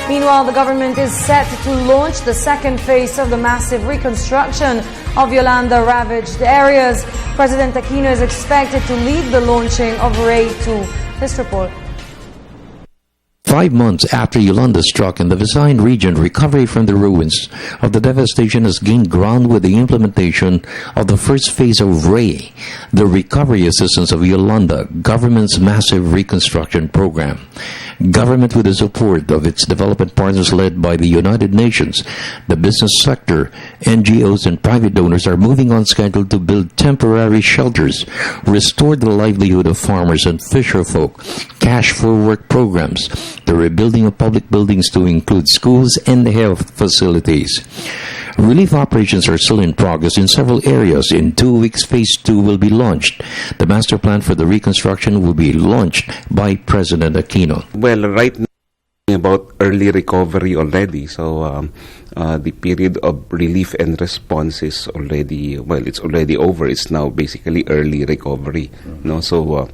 Meanwhile, the government is set to launch the second phase of the massive reconstruction of Yolanda-ravaged areas. President Aquino is expected to lead the launching of RAY 2. This report. 5 months after Yolanda struck in the Visayan region, recovery from the ruins of the devastation has gained ground with the implementation of the first phase of RAY, the Recovery Assistance of Yolanda, government's massive reconstruction program. Government, with the support of its development partners led by the United Nations, the business sector, NGOs, and private donors are moving on schedule to build temporary shelters, restore the livelihood of farmers and fisherfolk, cash for work programs, the rebuilding of public buildings to include schools and health facilities. Relief operations are still in progress in several areas. In 2 weeks, Phase 2 will be launched. The master plan for the reconstruction will be launched by President Aquino. Well, right now, about early recovery already. So the period of relief and response is already, well, it's already over. It's now basically early recovery. No, so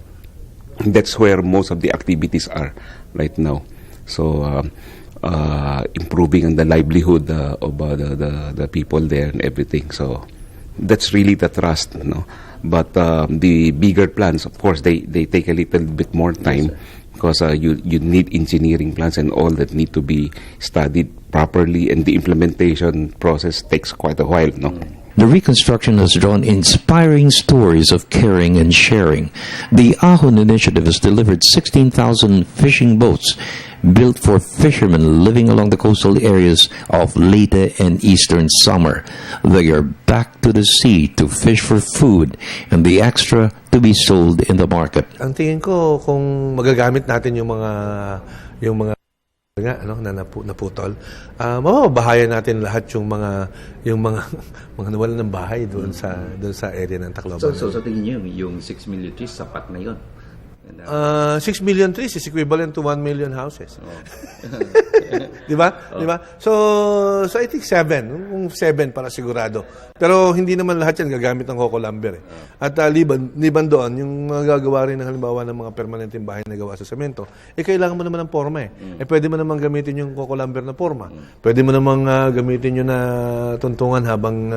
that's where most of the activities are right now. So improving on the livelihood of the people there and everything. So that's really the thrust, no. But the bigger plans, of course, they take a little bit more time because you need engineering plans and all that need to be studied properly, and the implementation process takes quite a while, no. The reconstruction has drawn inspiring stories of caring and sharing. The Ahon Initiative has delivered 16,000 fishing boats built for fishermen living along the coastal areas of Leyte and Eastern Samar. They are back to the sea to fish for food and the extra to be sold in the market. Ang tingin ko, kung magagamit natin yung mga na naputol, mababahayan natin lahat yung mga nawalan ng bahay doon sa area ng Tacloban. So sa tingin niyo yung 6 million trees sapat na yun? 6 million trees is equivalent to 1 million houses. Oh. Di ba? Di ba? So I think 7 para sigurado. Pero hindi naman lahat yan gagamit ng Coco Lumber. At liban doon, yung mga gagawa rin ng halimbawa ng mga permanenteng bahay na gawa sa semento, kailangan mo naman ng forma . Pwede mo naman gamitin yung Coco Lumber na forma. Pwede mo naman gamitin yun na tuntungan habang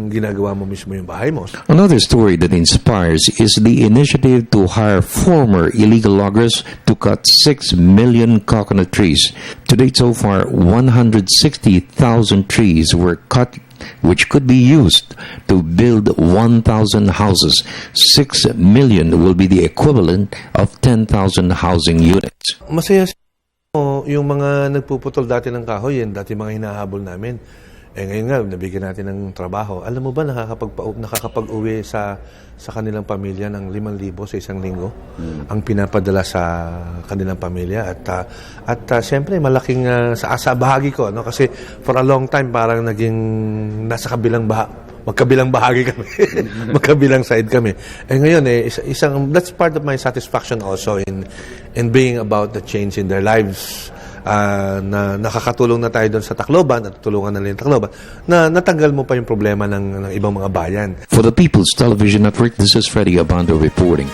ginagawa mo mismo yung bahay mo. Another story that inspires is the initiative to hire former illegal loggers to cut 6 million coconut trees. To date so far, 160,000 trees were cut, which could be used to build 1,000 houses. 6 million will be the equivalent of 10,000 housing units. Masaya yung mga nagpuputol dati ng kahoy, yan dati mga hinahabol namin. Ngayon nga, nabigyan natin ng trabaho. Alam mo ba, nakakapag-uwi sa kanilang pamilya ng 5,000 sa isang linggo ang pinapadala sa kanilang pamilya. At siyempre, malaking sa bahagi ko. No? Kasi for a long time, parang naging nasa magkabilang bahagi kami. Magkabilang side kami. Ngayon, that's part of my satisfaction also in being about the change in their lives. Na nakakatulong na tayo doon sa Tacloban at tulungan na rin Tacloban na natanggal mo pa yung problema ng ibang mga bayan. For the People's Television Network, this is Freddy Abando reporting.